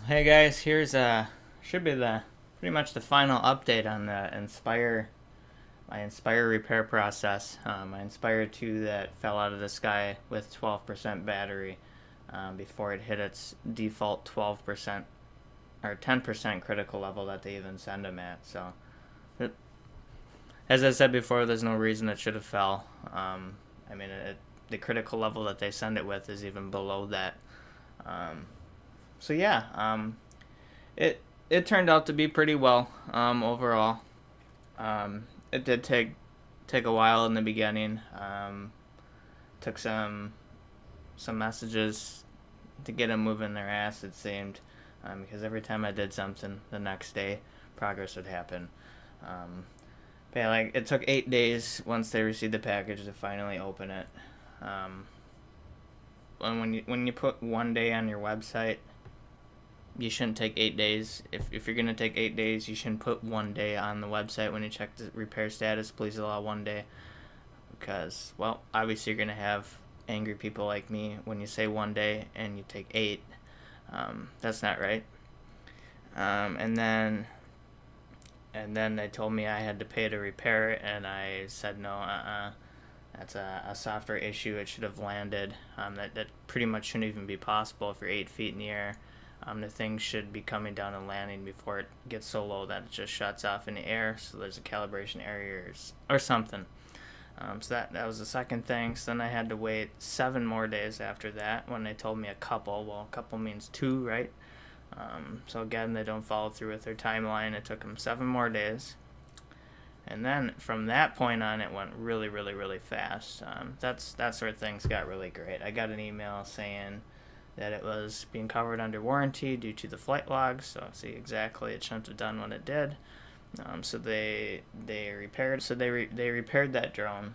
Hey guys, here's should be the pretty much the final update on the my Inspire repair process. My Inspire 2 that fell out of the sky with 12% battery before it hit its default 12% or 10% critical level that they even send them at. So, it, as I said before, there's no reason it should have fell. I mean, the critical level that they send it with is even below that. Um, so yeah, it it turned out to be pretty well overall. It did take a while in the beginning. Took some messages to get them moving their ass. It seemed because every time I did something, the next day progress would happen. Um, but yeah, like it took 8 days once they received the package to finally open it. Um, and when you put 1 day on your website, you shouldn't take 8 days. If you're gonna take 8 days, you shouldn't put 1 day on the website when you check the repair status. Please allow 1 day, because well, obviously you're gonna have angry people like me when you say 1 day and you take 8. That's not right. And then they told me I had to pay to repair it, and I said no. That's a software issue. It should have landed. That pretty much shouldn't even be possible if you're 8 feet in the air. The thing should be coming down and landing before it gets so low that it just shuts off in the air. So there's a calibration error or something. So that was the second thing. So then I had to wait 7 more days after that when they told me a couple. Well, a couple means 2, right? So again, they don't follow through with their timeline. It took them 7 more days. And then from that point on, it went really, really, really fast. That's where things got really great. I got an email saying that it was being covered under warranty due to the flight logs. So see, exactly, it shouldn't have done what it did. So they repaired. So they repaired that drone,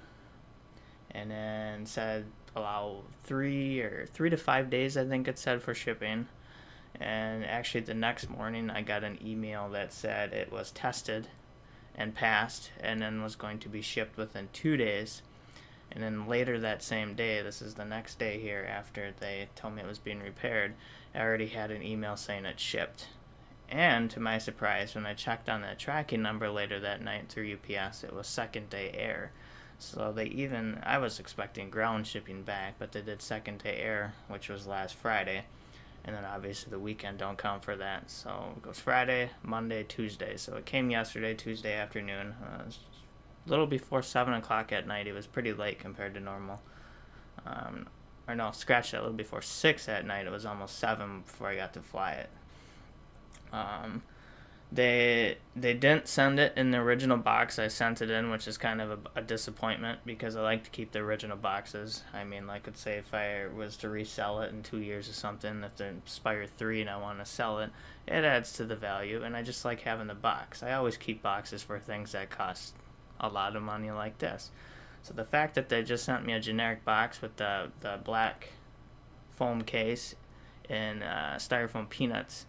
and then said allow 3 to 5 days. I think it said for shipping. And actually, the next morning, I got an email that said it was tested and passed, and then was going to be shipped within 2 days. And then later that same day, this is the next day here after they told me it was being repaired, I already had an email saying it shipped. And to my surprise, when I checked on that tracking number later that night through UPS, it was second day air. So I was expecting ground shipping back, but they did second day air, which was last Friday. And then obviously the weekend don't count for that. So it goes Friday, Monday, Tuesday. So it came yesterday, Tuesday afternoon. A little before 7 o'clock at night. It was pretty late compared to normal. Or no, scratch that, a little before 6 at night. It was almost 7 before I got to fly it. They didn't send it in the original box I sent it in, which is kind of a disappointment because I like to keep the original boxes. I mean, like, let's say if I was to resell it in 2 years or something, if the Inspire 3 and I want to sell it, it adds to the value, and I just like having the box. I always keep boxes for things that cost a lot of money like this. So the fact that they just sent me a generic box with the black foam case and styrofoam peanuts,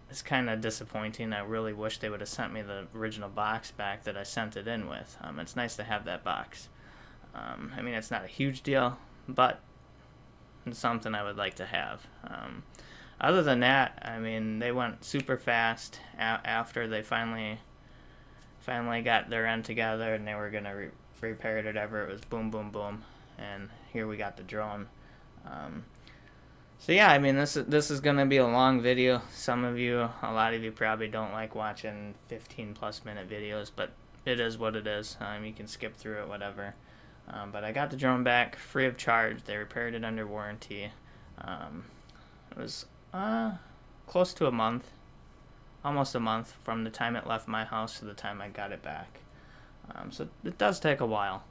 it's kind of disappointing. I really wish they would have sent me the original box back that I sent it in with. It's nice to have that box. I mean, it's not a huge deal, but it's something I would like to have. Other than that, I mean, they went super fast after they finally got their end together and they were going to repair it or whatever. It was boom, boom, boom, and here we got the drone. So yeah, I mean, this is gonna be a long video. A lot of you probably don't like watching 15+ minute videos, but it is what it is. You can skip through it, whatever. But I got the drone back free of charge. They repaired it under warranty. It was close to a month, almost a month from the time it left my house to the time I got it back. So it does take a while.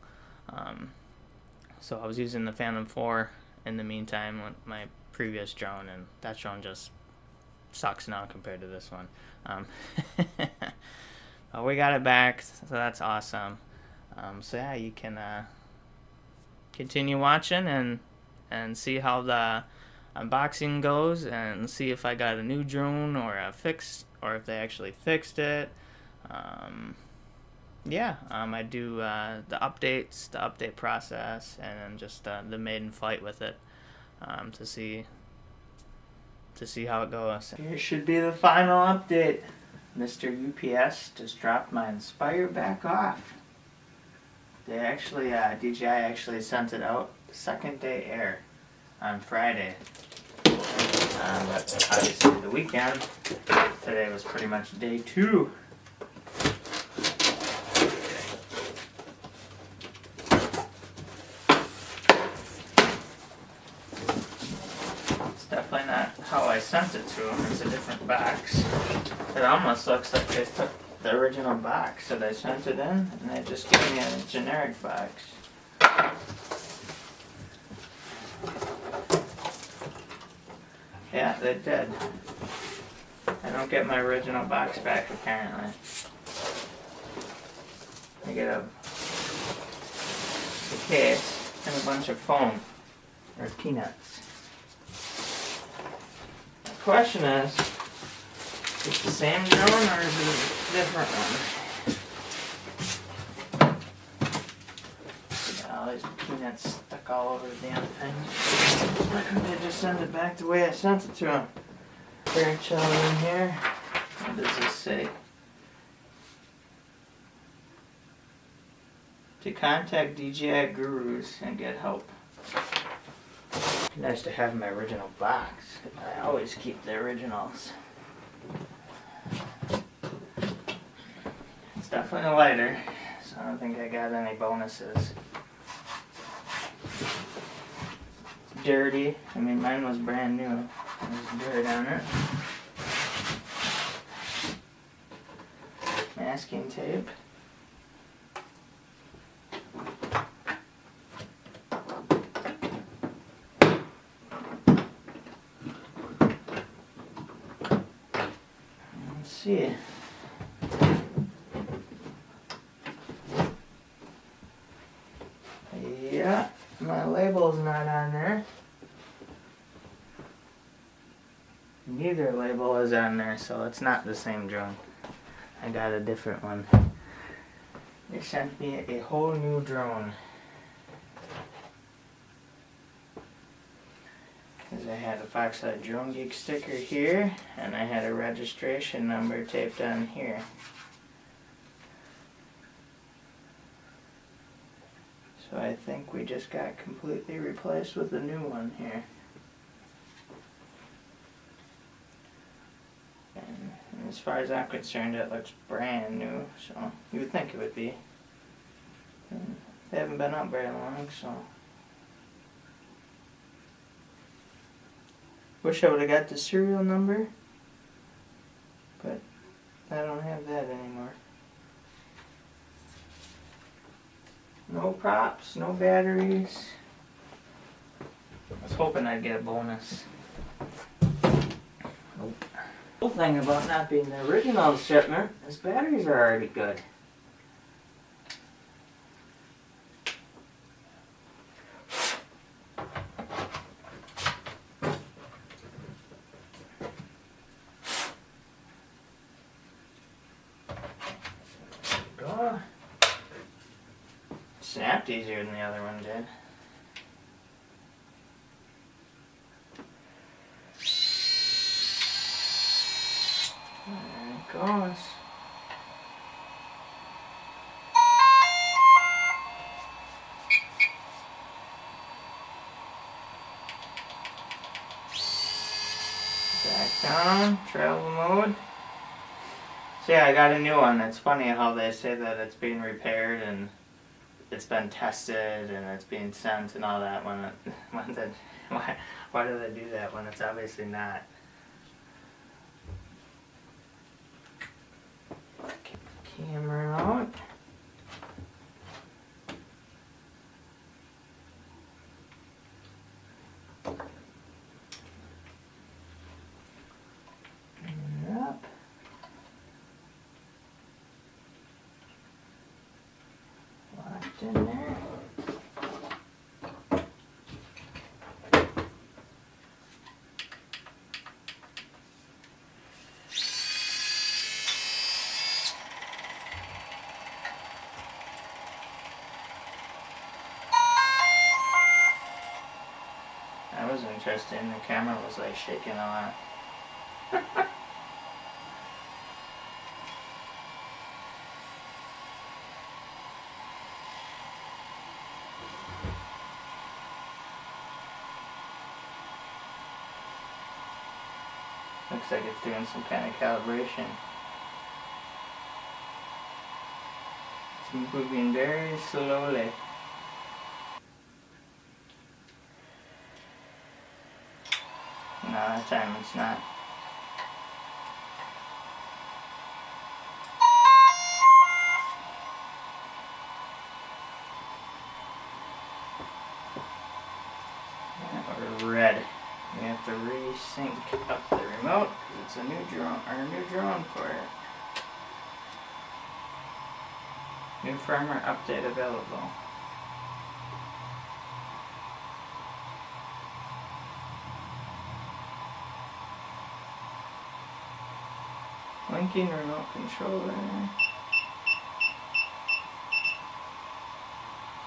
So I was using the Phantom 4 in the meantime with my previous drone, and that drone just sucks now compared to this one. But we got it back, so that's awesome. So yeah, you can continue watching and see how the unboxing goes, and see if I got a new drone or if they actually fixed it. I do the updates, the update process, and then just the maiden flight with it, to to see how it goes. Here should be the final update. Mr. UPS just dropped my Inspire back off. They actually, DJI actually sent it out second day air on Friday. But obviously the weekend, today was pretty much day 2. It's definitely not how I sent it to them. It's a different box. It almost looks like they took the original box that I sent it in and they just gave me a generic box. Yeah, they did. I don't get my original box back apparently. I get a case and a bunch of foam or peanuts. The question is it the same drone or is it a different one? Got all these peanuts stuck all over the damn thing. Why couldn't they just send it back the way I sent it to them? Very chilling in here. What does this say? To contact DJI gurus and get help. Nice to have my original box. I always keep the originals. It's definitely a lighter, so I don't think I got any bonuses. It's dirty. I mean, mine was brand new. There's dirt on it. Masking tape. Let's see. Yeah, my label's not on there. Neither label is on there, so it's not the same drone. I got a different one. They sent me a whole new drone. Because I had a Foxlight Drone Geek sticker here, and I had a registration number taped on here. So I think we just got completely replaced with a new one here. And as far as I'm concerned, it looks brand new, so you would think it would be. And they haven't been up very long, so. Wish I would have got the serial number, but I don't have that anymore. No props, no batteries. I was hoping I'd get a bonus. Nope. The cool thing about not being the original shipment is batteries are already good. Go. Snapped easier than the other one did. There it goes. Back down, travel mode. So yeah, I got a new one. It's funny how they say that it's being repaired and it's been tested and it's being sent and all that why do they do that when it's obviously not? Camera out. Up. Locked in there. That was interesting. The camera was like shaking a lot. Looks like it's doing some kind of calibration. It's moving very slowly. No, that time it's not. We're red. We have to resync up the remote because it's a new drone, our new drone for it. New firmware update available. Linking remote controller.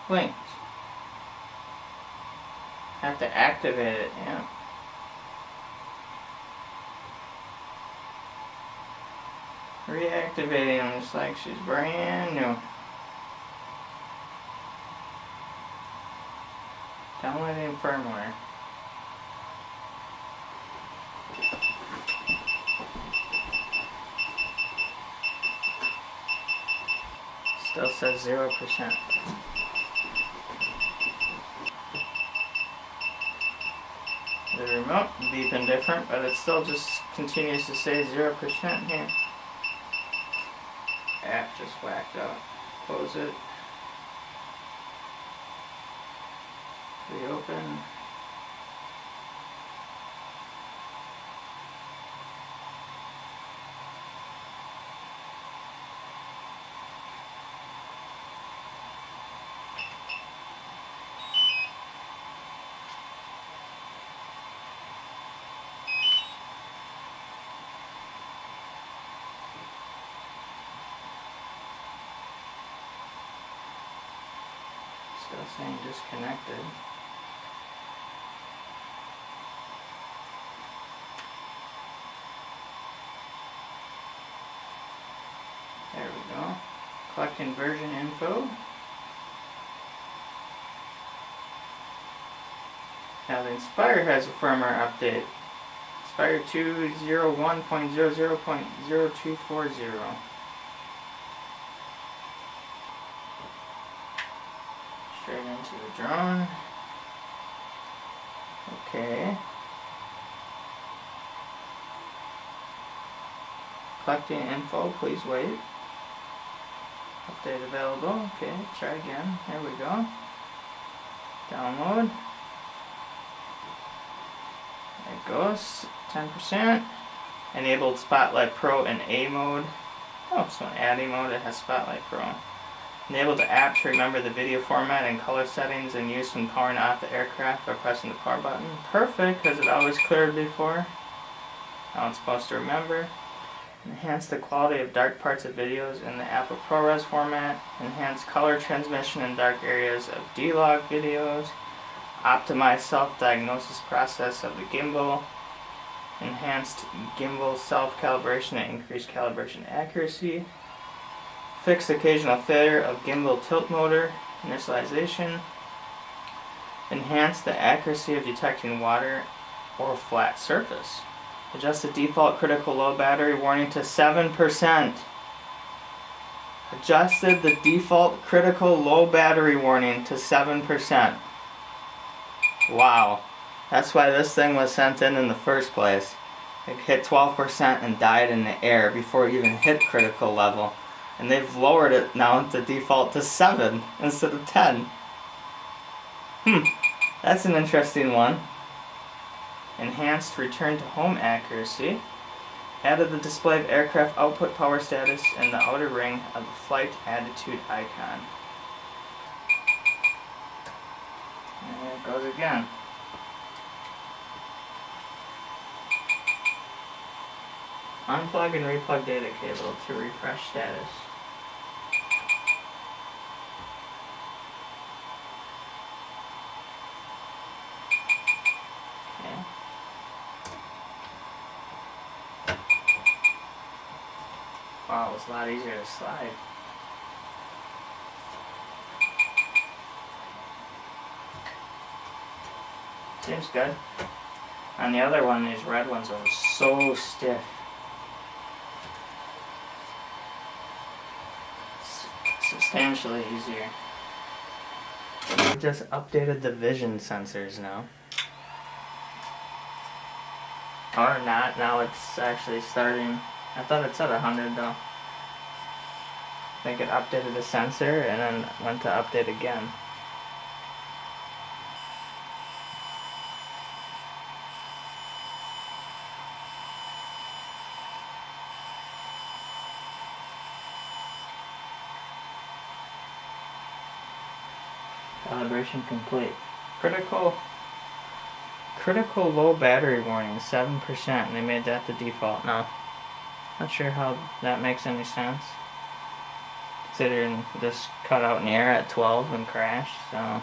Linked. Have to activate it, yeah. Reactivating them just like she's brand new. Downloading firmware. Still says 0%. The remote beeping different, but it still just continues to say 0% here. App just whacked out. Close it. Reopen. Still saying disconnected. There we go. Collecting version info. Now the Inspire has a firmware update. Inspire 201.00.0240. Straight into the drone. Okay. Collecting info, please wait. Update available. Okay, try again. There we go. Download. There it goes. 10%. Enabled Spotlight Pro in A mode. Oh, so in ADI mode it has Spotlight Pro. Enable the app to remember the video format and color settings and use when powering off the aircraft by pressing the power button. Perfect, because it always cleared before. Now it's supposed to remember. Enhance the quality of dark parts of videos in the Apple ProRes format. Enhance color transmission in dark areas of D-Log videos. Optimize self-diagnosis process of the gimbal. Enhanced gimbal self-calibration and increased calibration accuracy. Fix occasional failure of gimbal tilt motor initialization. Enhance the accuracy of detecting water or flat surface. Adjust the default critical low battery warning to 7%. Adjusted the default critical low battery warning to 7%. Wow. That's why this thing was sent in the first place. It hit 12% and died in the air before it even hit critical level. And they've lowered it now to default to 7 instead of 10. That's an interesting one. Enhanced return to home accuracy. Added the display of aircraft output power status in the outer ring of the flight attitude icon. And there it goes again. Unplug and replug data cable to refresh status. Oh, it was a lot easier to slide. Seems good. On the other one, these red ones are so stiff. Substantially easier. We just updated the vision sensors now. Or not, now it's actually starting. I thought it said 100 though. I think it updated the sensor and then went to update again. Calibration complete. Critical low battery warning, 7%, and they made that the default now. Not sure how that makes any sense, considering this cut out in the air at 12 and crashed, so.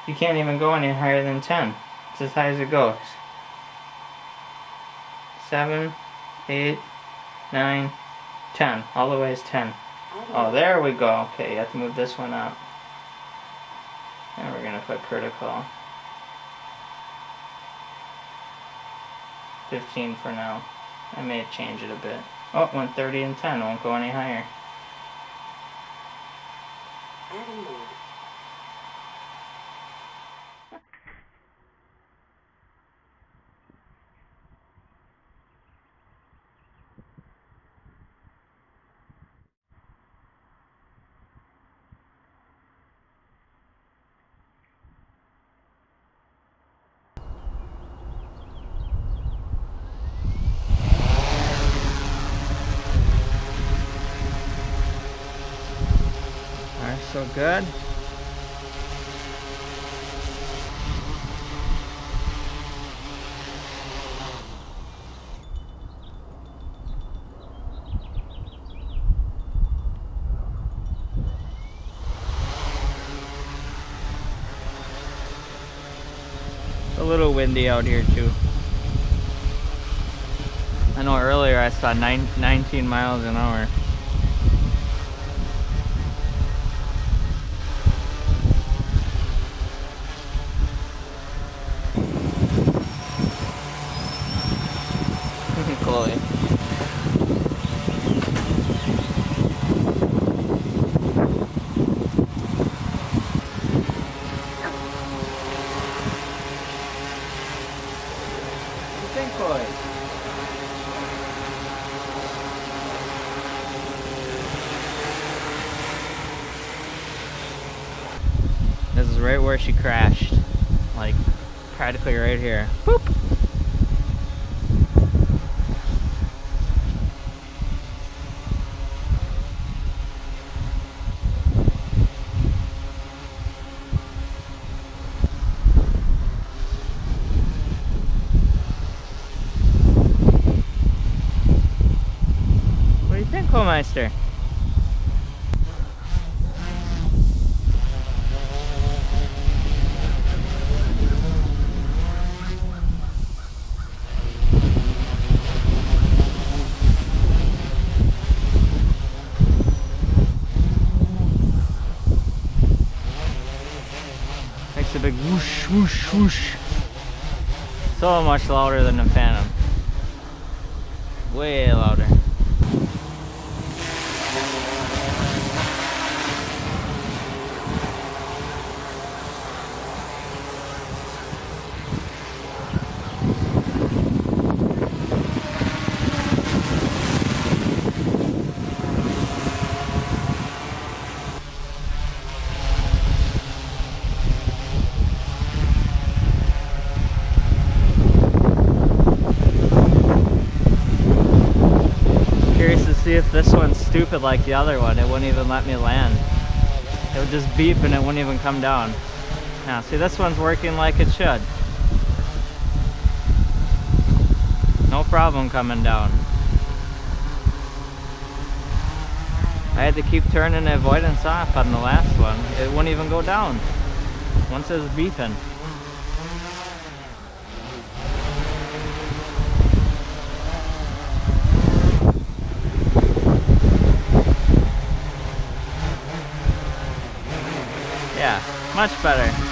You can't even go any higher than 10. It's as high as it goes. 7, 8, 9, 10. All the way is 10. Oh, there we go. Okay, you have to move this one up. And we're gonna put critical. 15 for now. I may change it a bit. Oh, 130 and 10. Won't go any higher. Adding mode. Alright, so good. A little windy out here too. I know earlier I saw 19 miles an hour. Chloe. What do you think, Chloe? This is right where she crashed. Like, practically right here. Boop! What do you think, Meister? Makes a big whoosh, whoosh, whoosh. So much louder than the Phantom. Way louder. See if this one's stupid like the other one. It wouldn't even let me land. It would just beep and it wouldn't even come down. Now see, this one's working like it should. No problem coming down. I had to keep turning the avoidance off on the last one. It wouldn't even go down once it was beeping. Much better.